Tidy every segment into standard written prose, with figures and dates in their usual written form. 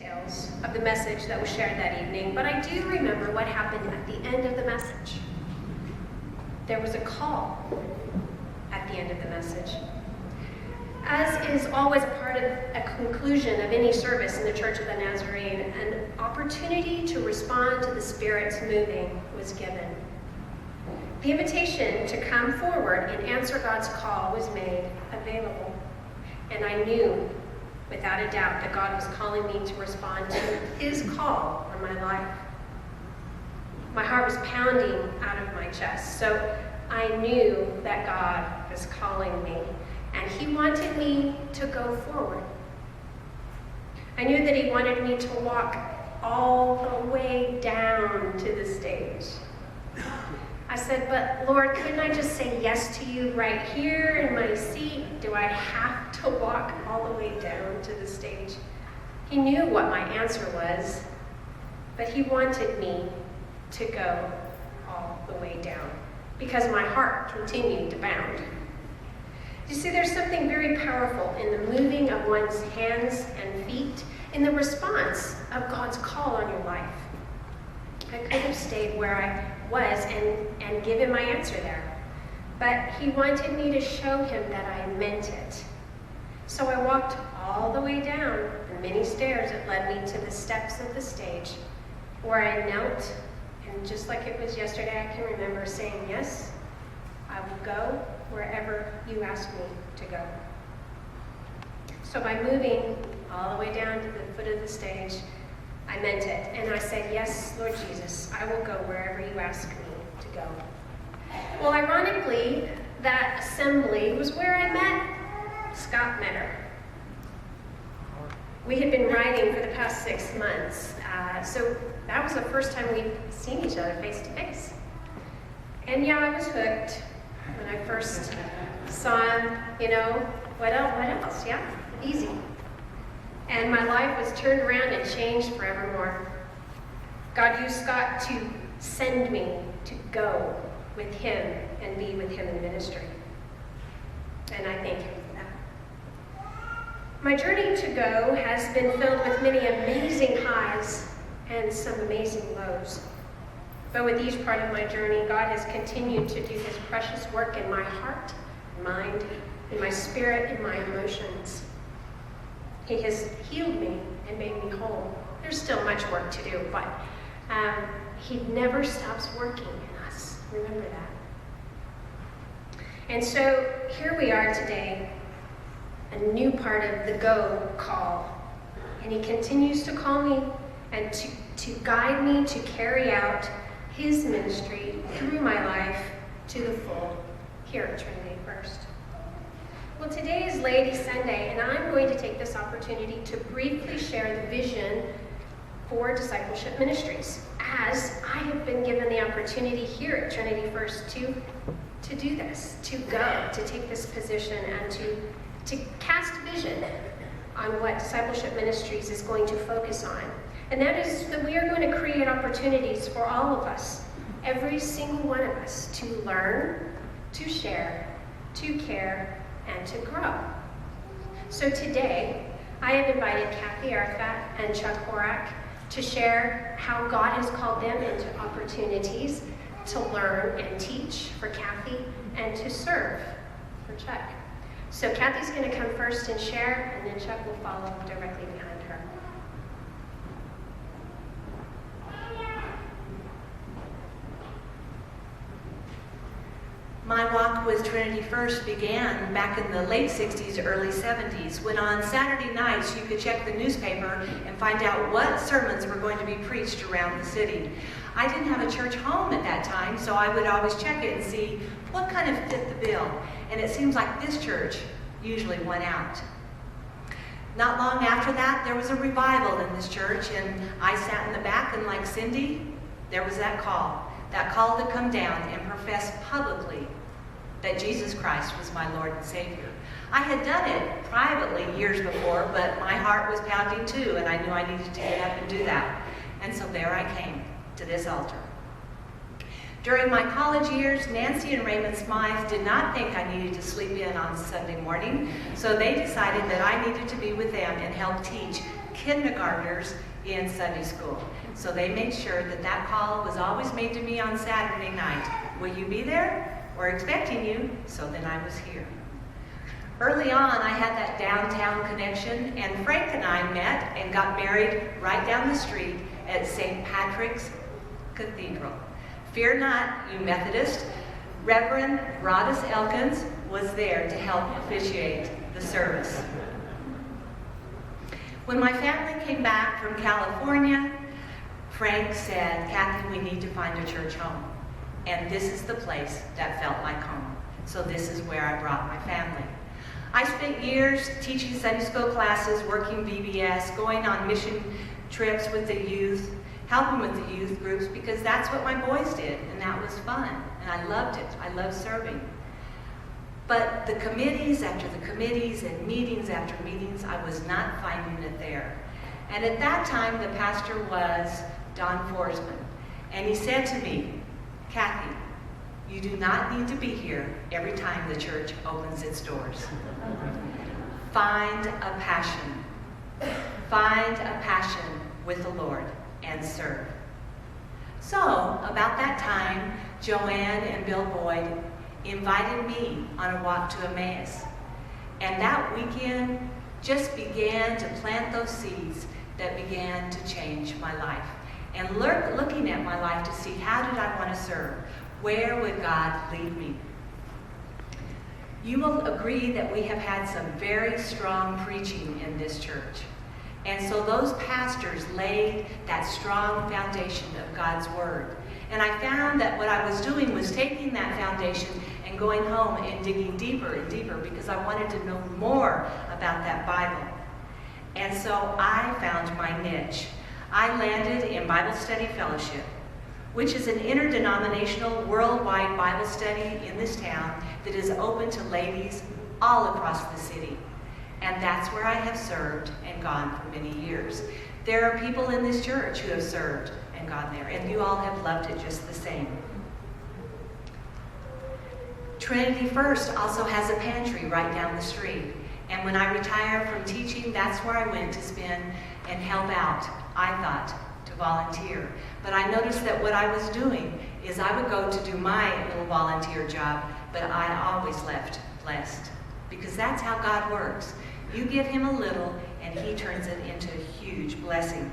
details of the message that was shared that evening, but I do remember what happened at the end of the message. There was a call at the end of the message. As is always a part of a conclusion of any service in the Church of the Nazarene, an opportunity to respond to the Spirit's moving was given. The invitation to come forward and answer God's call was made available. And I knew, without a doubt, that God was calling me to respond to his call on my life. My heart was pounding out of my chest, so I knew that God was calling me, and he wanted me to go forward. I knew that he wanted me to walk all the way down to the stage. I said, but Lord, couldn't I just say yes to you right here in my seat? Do I have to walk all the way down to the stage? He knew what my answer was, but he wanted me to go all the way down because my heart continued to pound. You see, there's something very powerful in the moving of one's hands and feet in the response of God's call on your life. I could have stayed where I was and given my answer there, but he wanted me to show him that I meant it. So I walked all the way down the many stairs that led me to the steps of the stage, where I knelt, and just like it was yesterday, I can remember saying, yes, I will go wherever you ask me to go. So by moving all the way down to the foot of the stage, I meant it, and I said, yes, Lord Jesus, I will go wherever you ask me to go. Well, ironically, that assembly was where I met Scott Meador. We had been writing for the past 6 months, so that was the first time we'd seen each other face to face. And yeah, I was hooked when I first saw him, what else? Yeah, easy. And my life was turned around and changed forevermore. God used Scott to send me to go with him and be with him in ministry. And I thank him for that. My journey to go has been filled with many amazing highs and some amazing lows. But with each part of my journey, God has continued to do his precious work in my heart, mind, in my spirit, in my emotions. He has healed me and made me whole. There's still much work to do, but he never stops working in us. Remember that. And so here we are today, a new part of the go call. And he continues to call me and to guide me to carry out his ministry through my life to the full here at Trinity-First. Well, today is Ladies' Sunday, and I'm going to take this opportunity to briefly share the vision for discipleship ministries, as I have been given the opportunity here at Trinity-First to do this, to go, to take this position, and to cast vision on what discipleship ministries is going to focus on. And that is that we are going to create opportunities for all of us, every single one of us, to learn, to share, to care, and to grow. So today, I have invited Kathy Arrufat and Chuck Horak to share how God has called them into opportunities to learn and teach for Kathy and to serve for Chuck. So Kathy's going to come first and share, and then Chuck will follow directly behind her. My walk with Trinity-First began back in the late 60s, early 70s, when on Saturday nights you could check the newspaper and find out what sermons were going to be preached around the city. I didn't have a church home at that time, so I would always check it and see what kind of fit the bill. And it seems like this church usually went out. Not long after that, there was a revival in this church, and I sat in the back, and like Cindy, there was that call to come down and profess publicly that Jesus Christ was my Lord and Savior. I had done it privately years before, but my heart was pounding too, and I knew I needed to get up and do that. And so there I came to this altar. During my college years, Nancy and Raymond Smythe did not think I needed to sleep in on Sunday morning, so they decided that I needed to be with them and help teach kindergartners in Sunday school. So they made sure that that call was always made to me on Saturday night. Will you be there? We're expecting you. So then I was here. Early on, I had that downtown connection, and Frank and I met and got married right down the street at St. Patrick's Cathedral. Fear not, you Methodist. Reverend Rodis Elkins was there to help officiate the service. When my family came back from California, Frank said, Kathy, we need to find a church home. And this is the place that felt like home. So this is where I brought my family. I spent years teaching Sunday school classes, working VBS, going on mission trips with the youth, helping with the youth groups, because that's what my boys did, and that was fun, and I loved it. I loved serving. But the committees after the committees and meetings after meetings, I was not finding it there. And at that time, the pastor was Don Forsman, and he said to me, Kathy, you do not need to be here every time the church opens its doors. Find a passion. Find a passion with the Lord and serve. So, about that time, Joanne and Bill Boyd invited me on a walk to Emmaus. And that weekend just began to plant those seeds that began to change my life. And looking at my life to see how did I want to serve? Where would God lead me? You will agree that we have had some very strong preaching in this church. And so those pastors laid that strong foundation of God's Word. And I found that what I was doing was taking that foundation and going home and digging deeper and deeper because I wanted to know more about that Bible. And so I found my niche. I landed in Bible Study Fellowship, which is an interdenominational worldwide Bible study in this town that is open to ladies all across the city. And that's where I have served and gone for many years. There are people in this church who have served and gone there, and you all have loved it just the same. Trinity-First also has a pantry right down the street. And when I retired from teaching, that's where I went to spend and help out, I thought, to volunteer. But I noticed that what I was doing is I would go to do my little volunteer job, but I always left blessed. Because that's how God works. You give him a little, and he turns it into a huge blessing.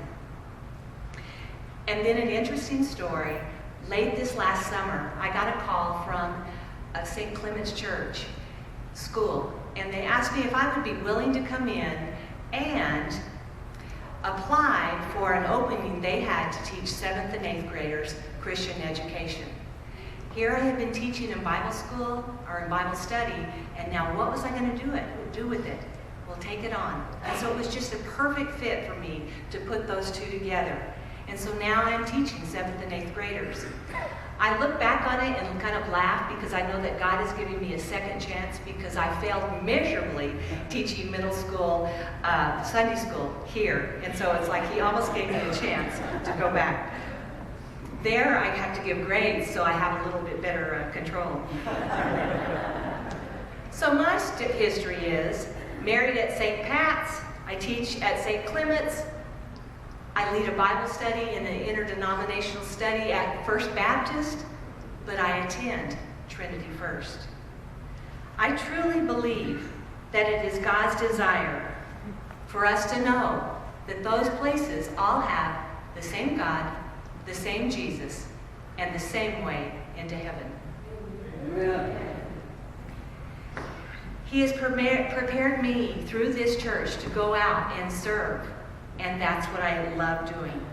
And then an interesting story. Late this last summer, I got a call from a St. Clement's Church school, and they asked me if I would be willing to come in and apply for an opening they had to teach 7th and 8th graders Christian education. Here I had been teaching in Bible school or in Bible study, and now what was I going to do with it? Well, take it on. And so it was just a perfect fit for me to put those two together. And so now I'm teaching 7th and 8th graders. I look back on it and kind of laugh because I know that God is giving me a second chance because I failed miserably teaching middle school, Sunday school here. And so it's like he almost gave me a chance to go back. There I have to give grades, so I have a little bit better control. So my history is married at St. Pat's, I teach at St. Clement's, I lead a Bible study and an interdenominational study at First Baptist, but I attend Trinity-First. I truly believe that it is God's desire for us to know that those places all have the same God, the same Jesus, and the same way into heaven. Amen. He has prepared me through this church to go out and serve. And that's what I love doing.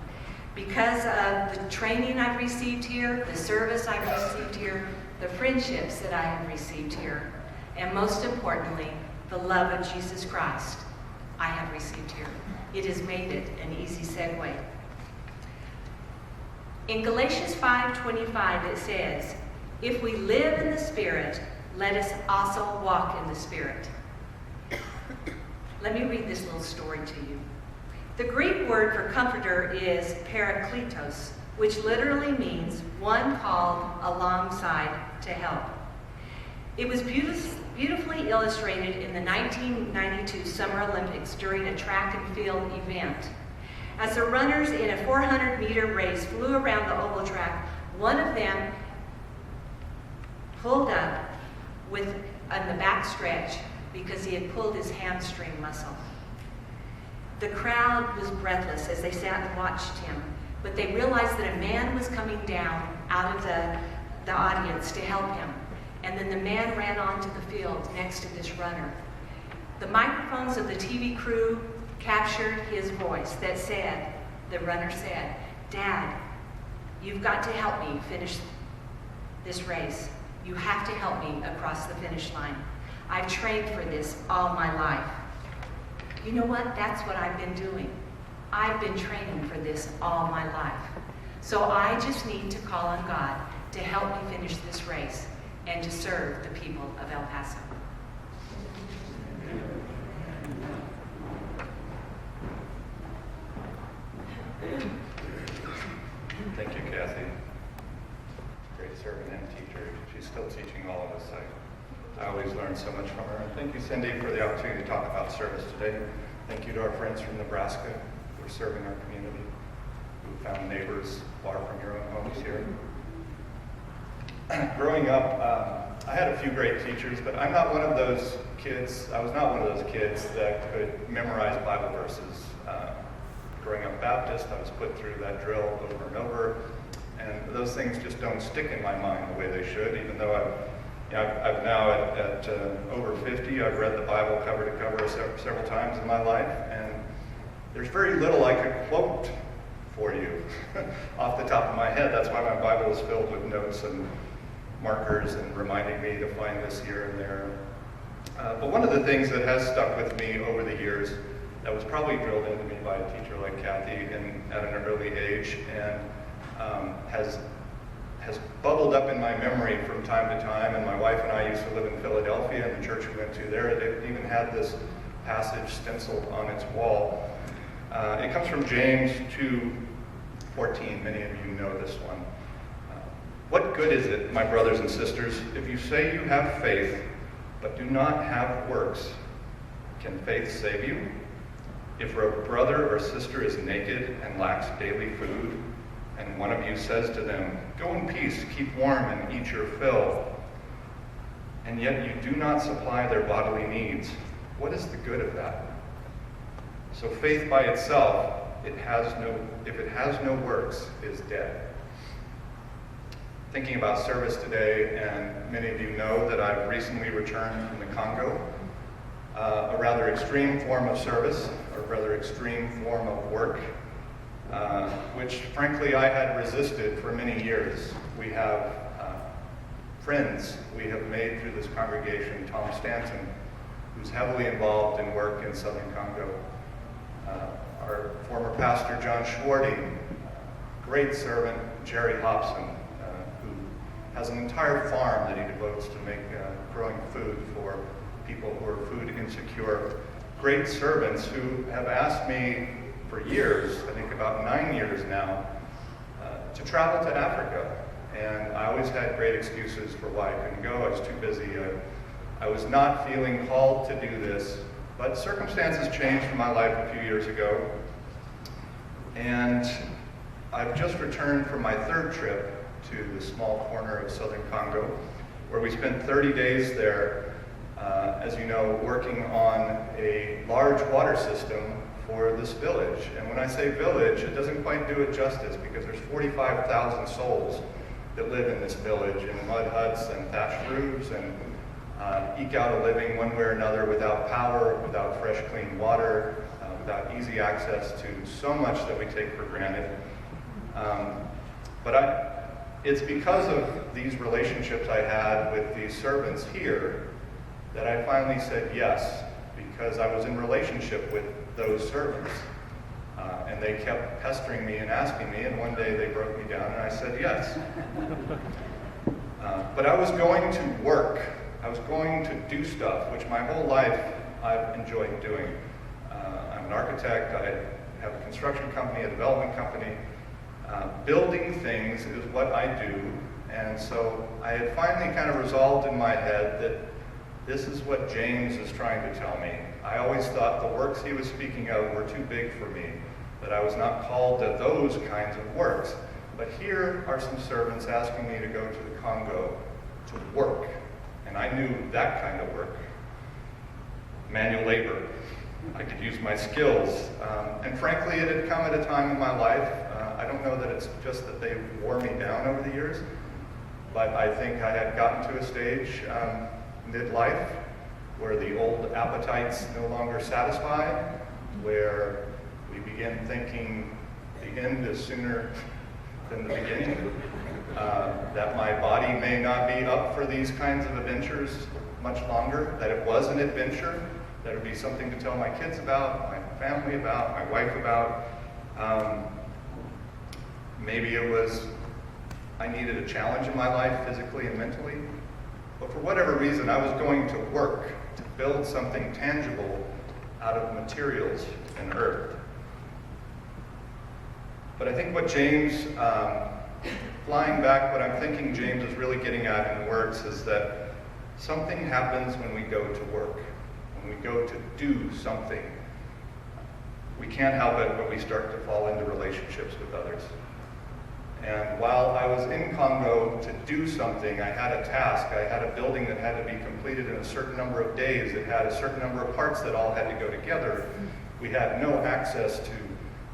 Because of the training I've received here, the service I've received here, the friendships that I have received here, and most importantly, the love of Jesus Christ I have received here. It has made it an easy segue. In Galatians 5:25 it says, if we live in the Spirit, let us also walk in the Spirit. Let me read this little story to you. The Greek word for comforter is parakletos, which literally means one called alongside to help. It was beautifully illustrated in the 1992 Summer Olympics during a track and field event. As the runners in a 400-meter race flew around the oval track, one of them pulled up on the back stretch because he had pulled his hamstring muscle. The crowd was breathless as they sat and watched him, but they realized that a man was coming down out of the audience to help him. And then the man ran onto the field next to this runner. The microphones of the TV crew captured his voice that said, the runner said, "Dad, you've got to help me finish this race. You have to help me across the finish line. I've trained for this all my life." You know what? That's what I've been doing. I've been training for this all my life. So I just need to call on God to help me finish this race and to serve the people of El Paso. Thank you, Kathy. Great servant and teacher. She's still teaching all of us. I always learn so much from her. And thank you, Cindy, for the opportunity to talk about service today. Thank you to our friends from Nebraska who are serving our community, who found neighbors far from your own homes here. Growing up, I had a few great teachers, but I'm not one of those kids. I was not one of those kids that could memorize Bible verses. Growing up Baptist, I was put through that drill over and over, and those things just don't stick in my mind the way they should, even though I've now at over 50, I've read the Bible cover to cover several times in my life, and there's very little I could quote for you off the top of my head. That's why my Bible is filled with notes and markers and reminding me to find this here and there. But one of the things that has stuck with me over the years, that was probably drilled into me by a teacher like Kathy at an early age, and has bubbled up in my memory from time to time. And my wife and I used to live in Philadelphia, and the church we went to there, they even had this passage stenciled on its wall. It comes from James 2:14. Many of you know this one. What good is it, my brothers and sisters, if you say you have faith, but do not have works? Can faith save you? If a brother or sister is naked and lacks daily food, and one of you says to them, "Go in peace, keep warm and eat your fill," and yet you do not supply their bodily needs, what is the good of that? So faith by itself, if it has no works, is dead. Thinking about service today, and many of you know that I've recently returned from the Congo, a rather extreme form of service, a rather extreme form of work, which frankly I had resisted for many years. We have friends we have made through this congregation, Tom Stanton, who's heavily involved in work in southern Congo. Our former pastor, John Schwarty, great servant, Jerry Hobson, who has an entire farm that he devotes to make growing food for people who are food insecure. Great servants who have asked me for years, I think about 9 years now, to travel to Africa. And I always had great excuses for why I couldn't go. I was too busy. I was not feeling called to do this. But circumstances changed in my life a few years ago. And I've just returned from my third trip to the small corner of southern Congo, where we spent 30 days there, as you know, working on a large water system for this village. And when I say village, it doesn't quite do it justice, because there's 45,000 souls that live in this village in mud huts and thatched roofs, and eke out a living one way or another without power, without fresh, clean water, without easy access to so much that we take for granted. It's because of these relationships I had with these servants here that I finally said yes, because I was in relationship with those servants. And they kept pestering me and asking me, and one day they broke me down and I said yes. But I was going to work. I was going to do stuff, which my whole life I've enjoyed doing. I'm an architect. I have a construction company, a development company. Building things is what I do. And so I had finally kind of resolved in my head that This is what James is trying to tell me. I always thought the works he was speaking of were too big for me, that I was not called to those kinds of works. But here are some servants asking me to go to the Congo to work. And I knew that kind of work. Manual labor. I could use my skills. And frankly, it had come at a time in my life. I don't know that it's just that they wore me down over the years, but I think I had gotten to a stage midlife where the old appetites no longer satisfy, where we begin thinking the end is sooner than the beginning, that my body may not be up for these kinds of adventures much longer, that it was an adventure, that it would be something to tell my kids about, my family about, my wife about. Maybe it was I needed a challenge in my life physically and mentally, but for whatever reason I was going to work to build something tangible out of materials and earth. But I think what James, flying back, what I'm thinking James is really getting at in words is that something happens when we go to work, when we go to do something. We can't help it when we start to fall into relationships with others. And while I was in Congo to do something, I had a task. I had a building that had to be completed in a certain number of days. It had a certain number of parts that all had to go together. We had no access to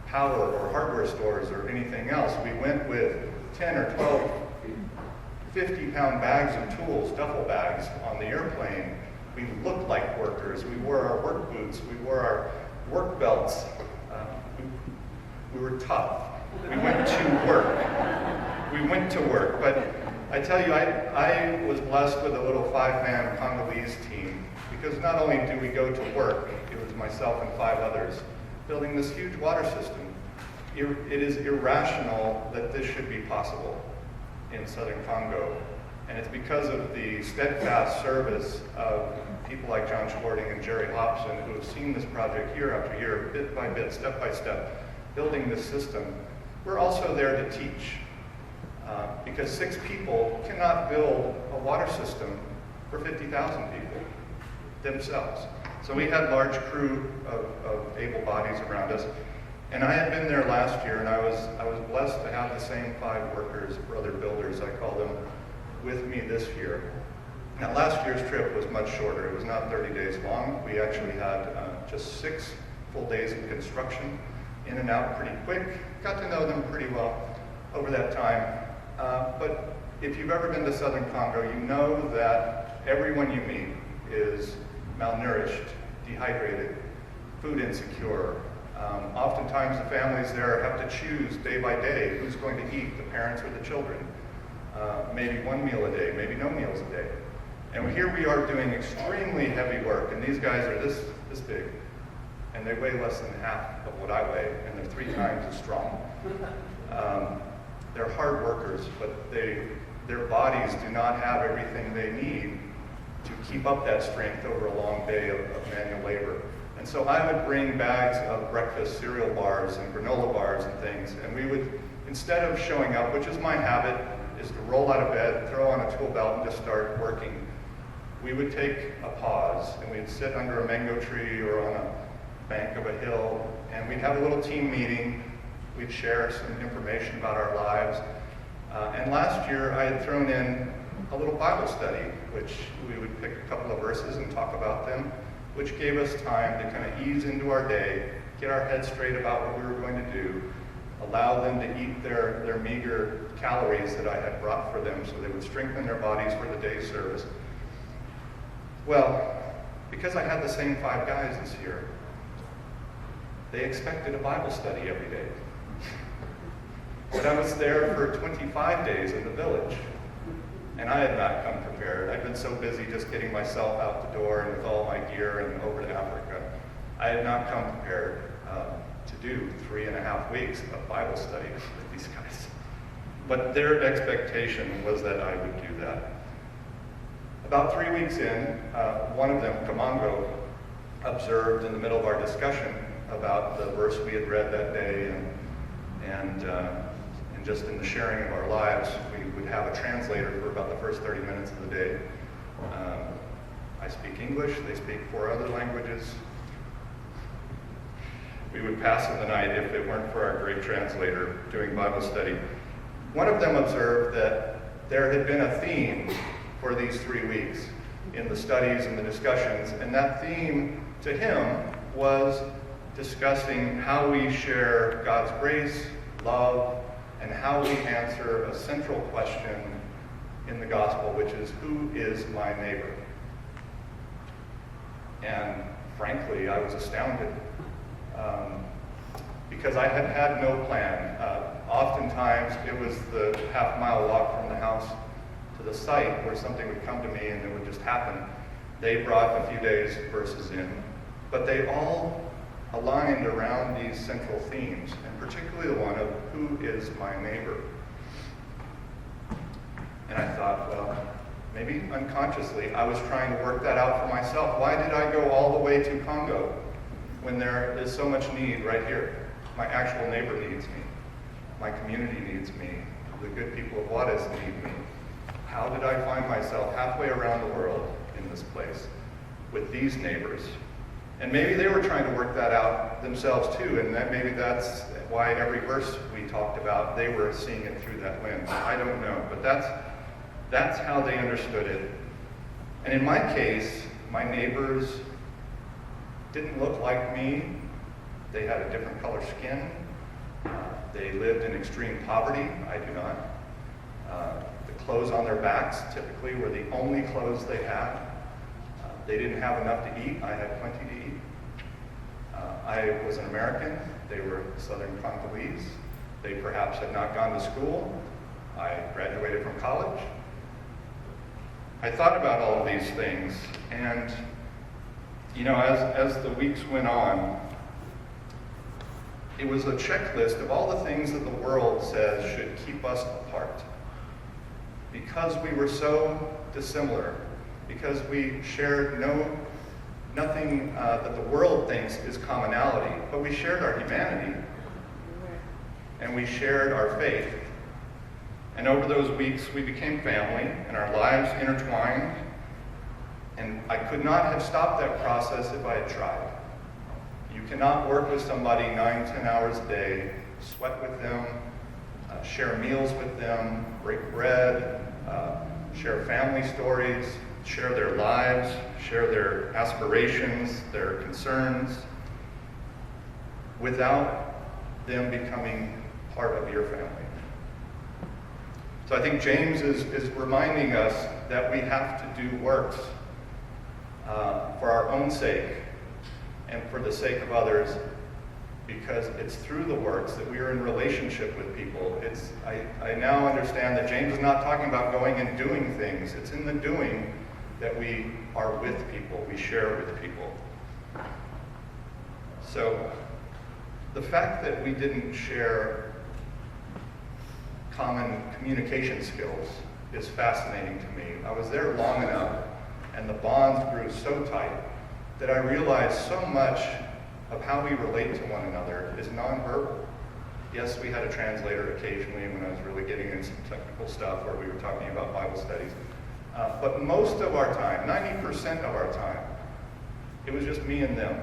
power or hardware stores or anything else. We went with 10 or 12 50-pound bags of tools, duffel bags, on the airplane. We looked like workers. We wore our work boots. We wore our work belts. We were tough. We went to work. We went to work. But I tell you, I was blessed with a little 5-man Congolese team, because not only do we go to work, it was myself and 5 others, building this huge water system. It is irrational that this should be possible in southern Congo. And it's because of the steadfast service of people like John Schwarting and Jerry Hobson, who have seen this project year after year, bit by bit, step by step, building this system. We're also there to teach, because 6 people cannot build a water system for 50,000 people themselves. So we had a large crew of able bodies around us. And I had been there last year, and I was blessed to have the same 5 workers, brother builders, I call them, with me this year. Now, last year's trip was much shorter. It was not 30 days long. We actually had just 6 full days of construction, in and out pretty quick. Got to know them pretty well over that time. But if you've ever been to southern Congo, you know that everyone you meet is malnourished, dehydrated, food insecure. Oftentimes the families there have to choose day by day who's going to eat, the parents or the children. Maybe 1 meal a day, maybe no meals a day. And here we are doing extremely heavy work, and these guys are this big, and they weigh less than half of what I weigh, and they're 3 times as strong. They're hard workers, but their bodies do not have everything they need to keep up that strength over a long day of manual labor. And so I would bring bags of breakfast cereal bars and granola bars and things, and we would, instead of showing up, which is my habit, is to roll out of bed, throw on a tool belt, and just start working, we would take a pause, and we'd sit under a mango tree or on a bank of a hill, and we'd have a little team meeting. We'd share some information about our lives. And last year, I had thrown in a little Bible study, which we would pick a couple of verses and talk about them, which gave us time to kind of ease into our day, get our heads straight about what we were going to do, allow them to eat their meager calories that I had brought for them so they would strengthen their bodies for the day's service. Well, because I had the same 5 guys this year, they expected a Bible study every day. But I was there for 25 days in the village, and I had not come prepared. I'd been so busy just getting myself out the door and with all my gear and over to Africa. I had not come prepared to do 3.5 weeks of Bible study with these guys. But their expectation was that I would do that. About 3 weeks in, one of them, Kamango, observed in the middle of our discussion about the verse we had read that day, and just in the sharing of our lives, we would have a translator for about the first 30 minutes of the day. I speak English, they speak 4 other languages. We would pass in the night if it weren't for our great translator doing Bible study. One of them observed that there had been a theme for these 3 weeks in the studies and the discussions, and that theme to him was discussing how we share God's grace, love, and how we answer a central question in the gospel, which is, who is my neighbor? And frankly, I was astounded because I had had no plan. Oftentimes, it was the half-mile walk from the house to the site where something would come to me and it would just happen. They brought a few days verses in, but they all aligned around these central themes, and particularly the one of who is my neighbor. And I thought, well, maybe unconsciously, I was trying to work that out for myself. Why did I go all the way to Congo when there is so much need right here? My actual neighbor needs me. My community needs me. The good people of Juarez need me. How did I find myself halfway around the world in this place with these neighbors? And maybe they were trying to work that out themselves too, and that maybe that's why every verse we talked about, they were seeing it through that lens. I don't know, but that's how they understood it. And in my case, my neighbors didn't look like me. They had a different color skin. They lived in extreme poverty. I do not. The clothes on their backs typically were the only clothes they had. They didn't have enough to eat. I had plenty to eat. I was an American. They were Southern Congolese. They perhaps had not gone to school. I graduated from college. I thought about all of these things, and as the weeks went on, it was a checklist of all the things that the world says should keep us apart. Because we were so dissimilar, because we shared nothing that the world thinks is commonality, but we shared our humanity, and we shared our faith. And over those weeks, we became family, and our lives intertwined, and I could not have stopped that process if I had tried. You cannot work with somebody 9-10 hours a day, sweat with them, share meals with them, break bread, share family stories, share their lives, share their aspirations, their concerns, without them becoming part of your family. So I think James is reminding us that we have to do works for our own sake and for the sake of others, because it's through the works that we are in relationship with people. I now understand that James is not talking about going and doing things. It's in the doing that we are with people, we share with people. So the fact that we didn't share common communication skills is fascinating to me. I was there long enough, and the bonds grew so tight that I realized so much of how we relate to one another is nonverbal. Yes, we had a translator occasionally when I was really getting into some technical stuff where we were talking about Bible studies. But most of our time, 90% of our time, it was just me and them.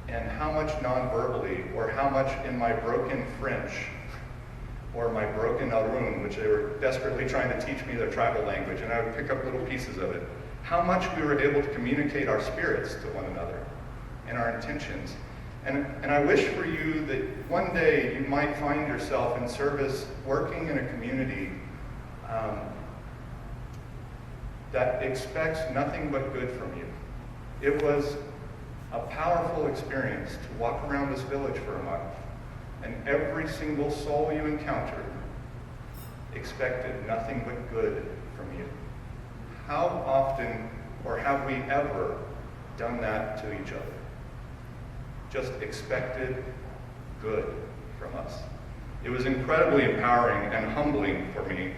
And how much non-verbally, or how much in my broken French, or my broken Arun, which they were desperately trying to teach me their tribal language, and I would pick up little pieces of it, how much we were able to communicate our spirits to one another and our intentions. And I wish for you that one day you might find yourself in service working in a community that expects nothing but good from you. It was a powerful experience to walk around this village for a month, and every single soul you encountered expected nothing but good from you. How often, or have we ever done that to each other? Just expected good from us. It was incredibly empowering and humbling for me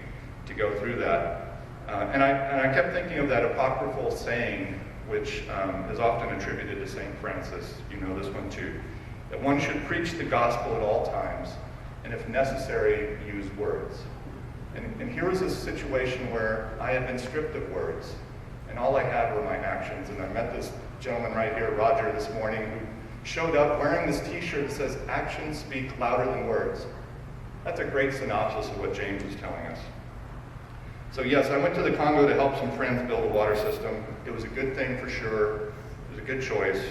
to go through that. And I kept thinking of that apocryphal saying, which is often attributed to St. Francis, you know this one too, that one should preach the gospel at all times, and if necessary, use words. And here was a situation where I had been stripped of words, and all I had were my actions. And I met this gentleman right here, Roger, this morning, who showed up wearing this t-shirt that says, "Actions speak louder than words." That's a great synopsis of what James is telling us. So yes, I went to the Congo to help some friends build a water system. It was a good thing for sure. It was a good choice.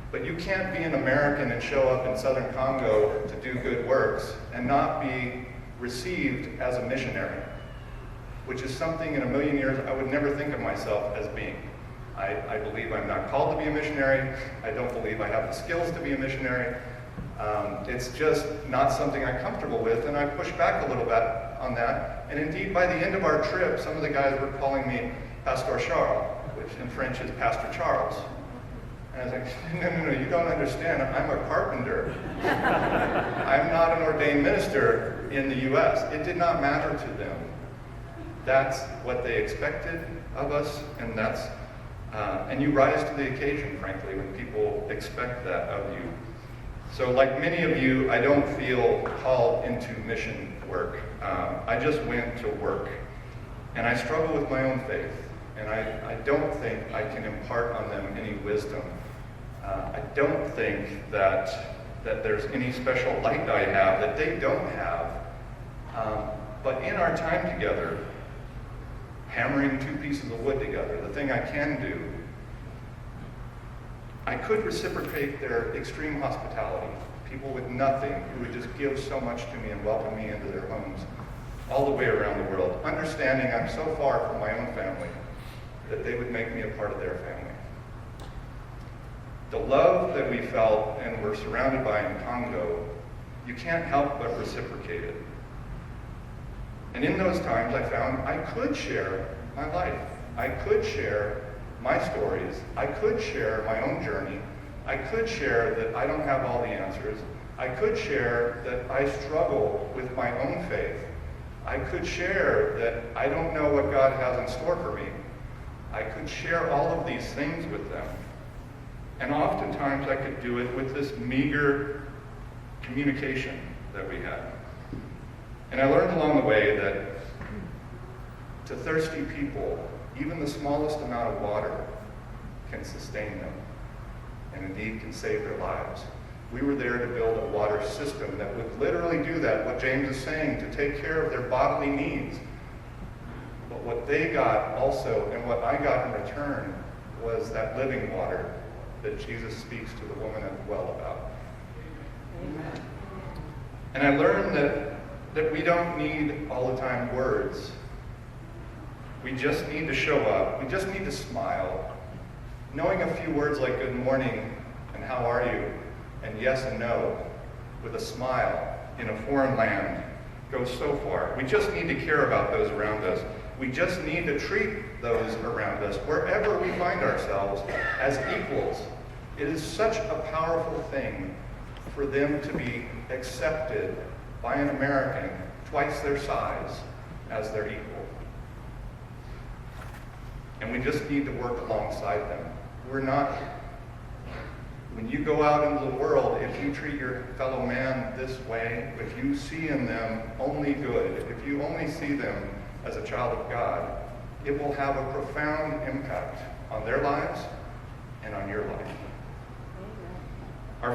But you can't be an American and show up in southern Congo to do good works and not be received as a missionary, which is something in a million years I would never think of myself as being. I believe I'm not called to be a missionary. I don't believe I have the skills to be a missionary. It's just not something I'm comfortable with, and I pushed back a little bit on that. And indeed, by the end of our trip, some of the guys were calling me Pastor Charles, which in French is Pastor Charles. And I was like, no, you don't understand. I'm a carpenter. I'm not an ordained minister in the U.S. It did not matter to them. That's what they expected of us, and you rise to the occasion, frankly, when people expect that of you. So like many of you, I don't feel called into mission work. I just went to work. And I struggle with my own faith. And I don't think I can impart on them any wisdom. I don't think that there's any special light I have that they don't have. But in our time together, hammering two pieces of wood together, the thing I can do, I could reciprocate their extreme hospitality. People with nothing who would just give so much to me and welcome me into their homes all the way around the world, understanding I'm so far from my own family that they would make me a part of their family. The love that we felt and were surrounded by in Congo, you can't help but reciprocate it. And in those times I found I could share my life. I could share my stories. I could share my own journey. I could share that I don't have all the answers. I could share that I struggle with my own faith. I could share that I don't know what God has in store for me. I could share all of these things with them. And oftentimes I could do it with this meager communication that we had. And I learned along the way that to thirsty people, even the smallest amount of water can sustain them and indeed can save their lives. We were there to build a water system that would literally do that, what James is saying, to take care of their bodily needs. But what they got also, and what I got in return, was that living water that Jesus speaks to the woman at the well about. Amen. And I learned that we don't need all the time words. We just need to show up. We just need to smile. Knowing a few words like good morning and how are you and yes and no with a smile in a foreign land goes so far. We just need to care about those around us. We just need to treat those around us, wherever we find ourselves, as equals. It is such a powerful thing for them to be accepted by an American twice their size as their equal. And we just need to work alongside them. We're not, when you go out into the world, if you treat your fellow man this way, if you see in them only good, if you only see them as a child of God, it will have a profound impact on their lives and on your life.